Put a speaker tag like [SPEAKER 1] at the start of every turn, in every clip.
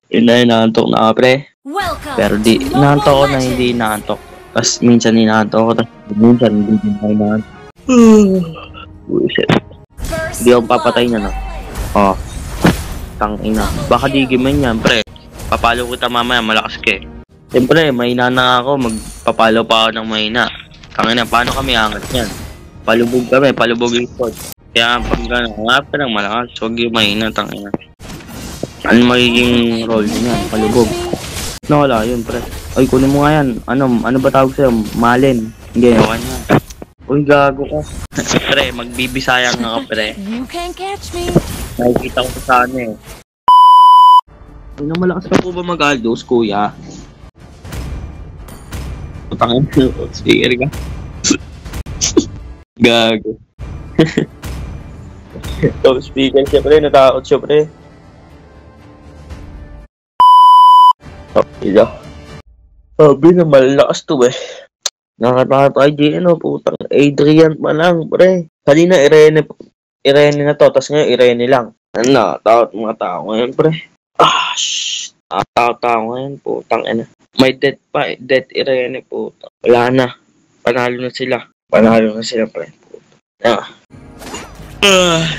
[SPEAKER 1] Yun na, inaantok na ka, pre. Pero di, inaantok ko na hindi inaantok. Tapos minsan inaantok ko, tapos minsan hindi din ako inaantok. Bullshit. Hindi ako papatay na, no? Oh. Tangina. Baka digiman yan, pre. Papalo kita mamaya, malakas ka eh. Siyempre, mahina na ako, magpapalo pa ako ng mahina. Tangina, paano kami angat yan? Palubog kami, palubog yung spot. Kaya pag gano'n, hanap ka ng malakas, huwag yung mahina, tangina. Ano magiging role niya? Palubog. No, wala yun, pre. Uy, kunin mo nga yan. Ano ba tawag sa'yo? Malin. Hindi, ewan nga. Uy, gago ka. Pre, magbibisayang nga ka, pre. Nakikita ko sa ano eh. Uy, malakas ka po ba mag-aldos, kuya? Putangin mo, speaker ka. Gago. Top speaker siya, pre. Natakot siya, pre. Ila. Sabi na malakas to eh. Nakatawa tayo ano, putang Adrian pa lang, pre. Kanina Irene na to, tas ngayon Irene lang. Ano, takot mga tao ngayon, pre. Takot tao ngayon, putang ina. May death pa, death Irene, putang. Wala na. Panalo na sila, pre.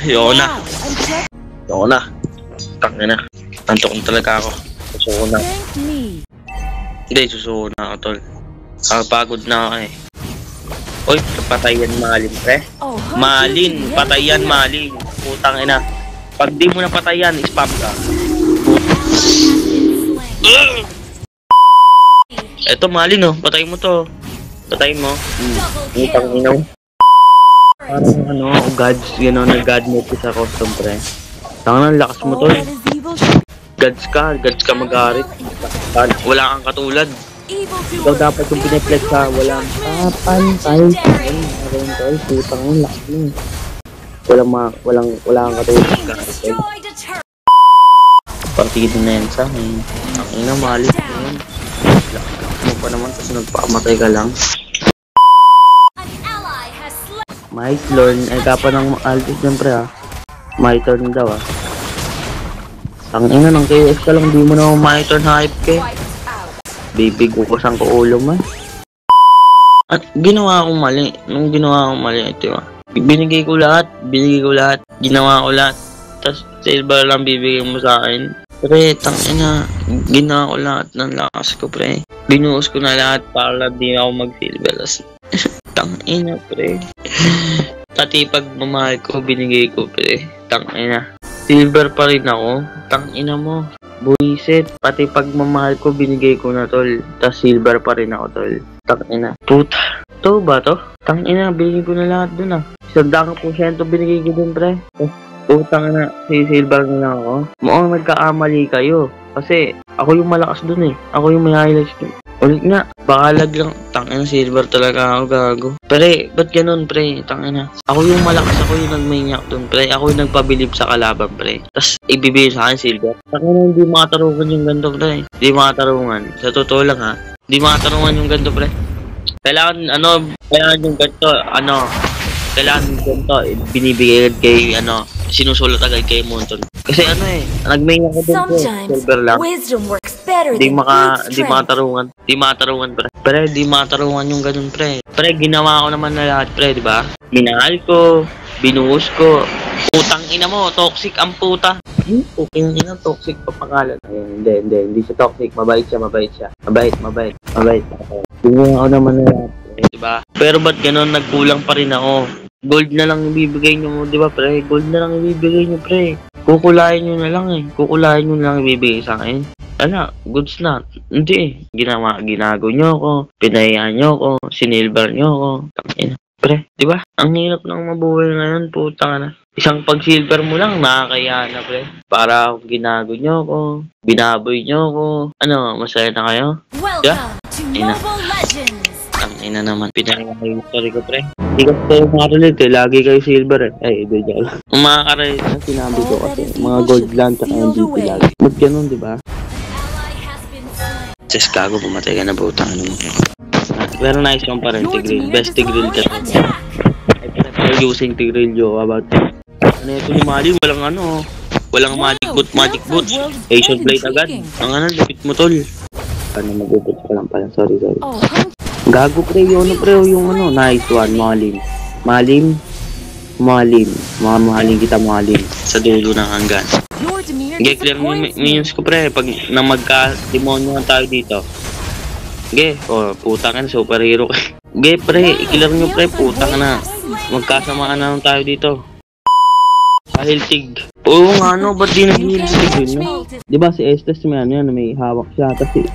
[SPEAKER 1] Yoko na. Tang ina. Antok na talaga ako. Susuko na. Hindi, susuko na ako, tol. Pagod na ako eh. Uy, patayan Malin, pre. Malin, patayan Malin. Putang ina. Pag di mo na patayan, spam ka. Eto Malin, oh. Patay mo to. Patay mo. Putang ina. Parang ano, gods, gano'n, nag-god mode sa custom, pre. Tangan, lakas mo to eh. Gods ka mag-arit. Wala kang katulad. Ikaw dapat yung pineflex ha, walang papantay. Ayun, tol, putang yung lakas mo. Wala kang katulad mag-arit. Partido na yan sa akin. Ang ina, malit mo yun. Lakas mo pa naman kasi nagpakamatay ka lang. My turn, ay kapa ng Altis siyempre ha. My turn daw ha. Ang ina ng KS ka lang, di mo na my turn hype ka. Bibigo ko saan ko ulo man. At ginawa akong mali. Nung ginawa akong mali, ito ha. Binigay ko lahat. Ginawa ko lahat. Tapos silver lang bibigay mo sa akin. Pre, tangina. Ginawa ko lahat ng lakas ko, pre. Binuhos ko na lahat para di ako mag-silver. Tangina, pre. Pati pag mamahal ko, binigay ko, pre. Tangina. Silver pa rin ako. Tangina mo. Buisit. Pati pag mamahal ko, binigay ko na, tol. Tas silver pa rin ako, tol. Tangina. Puta. Ito ba to? Tangina, binigay ko na lahat dun ah. 100% binigay ko dun, pre. Putang na, silver na lang ako. Mukhang nagkaamali kayo. Kasi ako yung malakas dun eh. Ako yung may highlights dun. Ulit nga, bakalag lang. Tangina, silver talaga ako, gago. Pre, ba't ganun, pre? Tangina. Ako yung malakas, ako yung nagmanyak dun, pre. Ako yung nagpabilib sa kalaban, pre. Tas ibibigay sa akin, silver. Tangina, hindi makatarungan yung ganito, pre. Hindi makatarungan. Sa totoo lang, ha. Hindi makatarungan yung ganito, pre. Kailangan yung ganito, kailangan yung ganito, binibigay kay, sinusulat agad kay Monton. Kasi nagmanyak ko dun, pre. Silver lang. Di makatarungan. Di makatarungan, pre. Pre, di makatarungan yung ganun, pre. Pre, ginawa ko naman na lahat, pre, di ba? Minahal ko, binuhos ko. Putang ina mo, toxic ang puta. Putang ina, toxic pa pangalan. Ayun, hindi siya toxic. Mabait siya. Mabait. Ginawa ko naman na lahat, pre, di ba? Pero ba't ganun, nagkulang pa rin ako? Gold na lang ibibigay nyo mo, di ba, pre? Gold na lang ibibigay nyo, pre. Kukulayin nyo na lang eh. Kukulayin nyo na lang ibibigay sa akin. Goods na. Hindi eh. Ginago nyo ako. Pinayaan nyo ako. Sinilver nyo ako. Tangina. Pre, di ba? Ang hirap ng mabuhay ngayon, putang na. Isang pag-silver mo lang, nakakaya na, pre. Para ginago nyo ako. Binaboy nyo ako. Masaya na kayo?
[SPEAKER 2] Welcome to Mobile Legends!
[SPEAKER 1] Ang ina naman. Pinayaan yung story ko, pre. Hindi ko kayo makarelate eh. Lagi kayo silver eh. Ay, hindi dyan. Ang makakarelate na sinabi ko kasi mga gold lang sa MVP lagi. Ba't ganun, di ba? Just gago, pumatay ka na butang. Pero nice one pa rin, Tigreal. Best Tigreal ka. Using Tigreal yo about. Ito ni Mali, walang Walang magic boots. Asian blade agad. Ang ano, lupit mo tol. Ano, mag-ubot ka lang pala. Sorry.
[SPEAKER 2] Oh,
[SPEAKER 1] Gago pre, yun pre, yung ano, nice one, malim. Mamahalin kita, malim. Sa dulo ng hanggan. Okay, clear mo yung minions ko pre, pag na magka-demonyo tayo dito. Okay, puta ka na, superhero ka. Okay pre, i-clear nyo pre, puta ka na. Magkasamaan na lang tayo dito. Hiltig. Oo nga no, ba't di nag-hiltig yun no? Diba si Estes may hawak siya. Tapos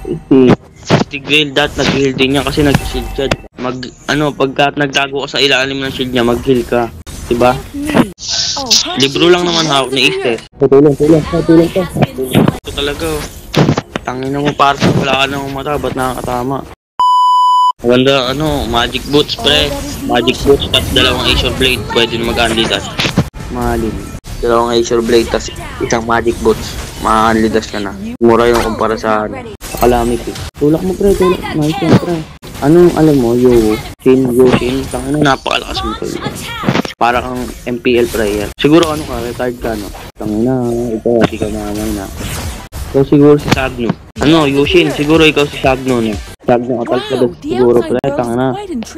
[SPEAKER 1] si Grail dat nag-heal din niya kasi nag-shield siya. Pagka nagtago ka sa ilalim ng shield niya, mag-heal ka. Diba? Libro lang naman hawak ni Estes. Tulong ka. Ito talaga oh. Tangina mo para sa wala ka ng mata, ba't nakakatama? Maganda magic boots pre. Magic boots at dalawang Azure blade. Pwede na mag-unlidas. Mahalin. Dalawang Azure blade tas isang magic boots. Ma-unlidas ka na. Mura yung kumpara sa Calamity. Tulak mo pre. Nice yan pre. Anong alam mo? Yoshin. Tangina napakalakas mo pre. Para kang MPL player. Siguro retired ka no? Tangina. Ito di ka mamay na. Ikaw siguro si Sagno. Yoshin. Siguro ikaw si Sagno no? Sagno ka talaga siguro pre. Tangina.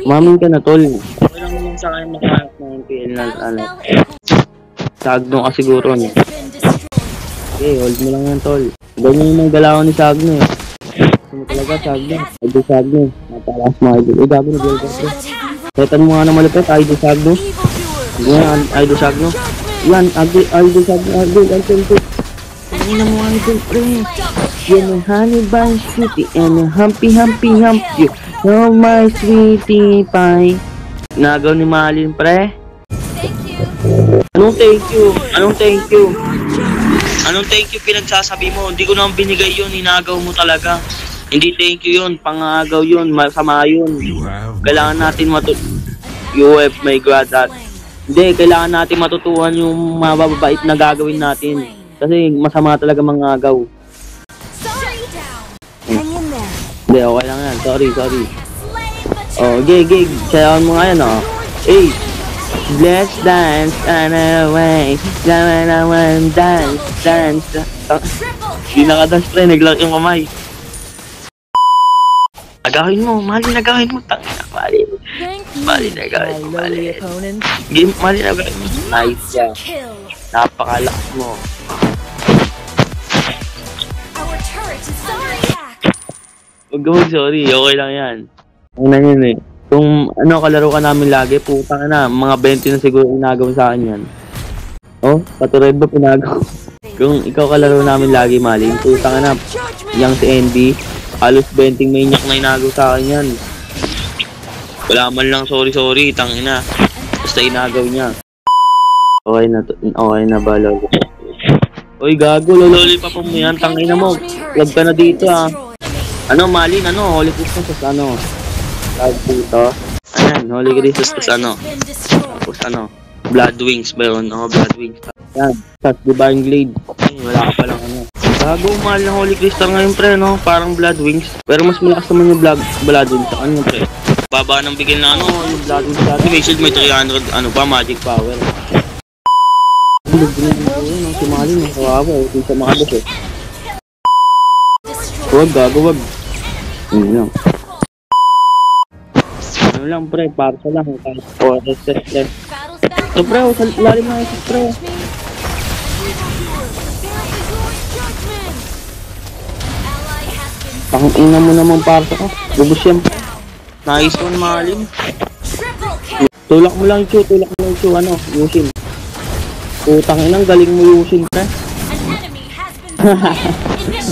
[SPEAKER 1] Mamin ka na tol. Okay lang naman sa akin makahanap ng MPL na Sagno ka siguro no? Okay, hold mo lang yan tol. Ganyan yung galawan ni Sagno eh. Talaga Sagno. Napalakas mo idol. Gabi na build ka. Setan mo nga na malapit, idol Sagno. Yan, idol Sagno. Yan, idol Sagno. Ano na mo idol pre. Yan ang honey bun sweetie and a humpy you. Oh my sweetie pie. Nagaw ni Malin pre. Anong thank you pinagsasabi mo? Hindi ko naman binigay yun, inagaw mo talaga. Hindi thank you yun, pangagaw yun, masama yun. Kailangan natin UF may grad at. Hindi, kailangan natin matutuhan yung mababait na gagawin natin. Kasi masama talaga mangagaw. Hindi, okay lang yan, sorry. Gig, sayawan mo nga yan Hey! Let's dance and away. Dance. Di nakadance pre, naglak yung kamay. Agawin mo. Tangina, Malin. Malin, agawin mo. Malin, agawin mo. Nice yan. Napakalakas mo. Huwag ka sorry, okay lang yan. Ano yun eh. Kung kalaro ka namin lagi, putang na, mga 20 na siguro inagaw sa akin yan. Patured ba pinagaw? Kung ikaw kalaro namin lagi, Malin, putang na, yung si NB, halos 20 maniac na inagaw sa akin yan. Wala man lang sorry, tangina. Basta inagaw niya. Okay na ba, lolo? Oy, gago, lololi pa po mo yan, tangina mo. Lag ka na dito Malin, Holy Christmas, tawag dito. Ayan, Holy Christmas tapos Blood Wings ba yun? Blood Wings. Ayan, tapos Divine Glade. Wala ka palang Gago, mahal ng Holy Crystal ngayon pre, parang Blood Wings. Pero mas malakas naman yung Blood Wings sa kanya pre. Baba ng bigil na yung Blood Wings dati. May shield, may 300, magic power. Si Malin, kawawa, hindi siya makabos Huwag, gago, wag. Hindi lang pre, parsa lang reset pre. So pre, sa lalim na reset pre. Pang-ina mo naman parsa ka. Bubos yan pre. Nice one Malin. Tulak mo lang Chu, Yushin. Putang inang galing mo Yushin pre.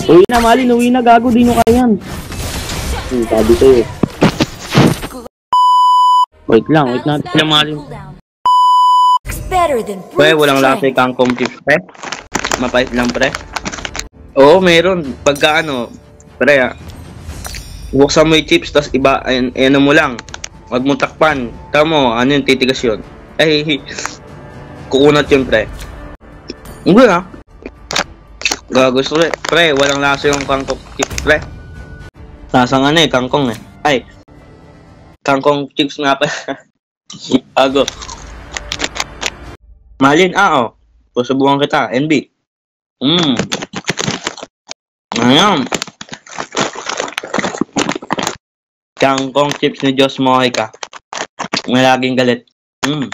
[SPEAKER 1] Uwi na Malin, gago, di nyo kayan. Sabi sa'yo. Wait natin Malin. Pre, walang lasa kangkong chips pre. Mapait lang pre. Oo, meron. Pagka pre buksan mo yung chips, tas iba, mo lang. Wag mo takpan. Tamo, yung titigas yun. Kukunat yun pre. Hindi Gagusto pre, walang lasa yung kangkong chips pre. Lasang kangkong kangkong chips nga pa. Ago. Malin, susubukan kita, NB. Hmm. Ayan. Kangkong chips ni Diyos Mohay ka. May laging galit. Hmm.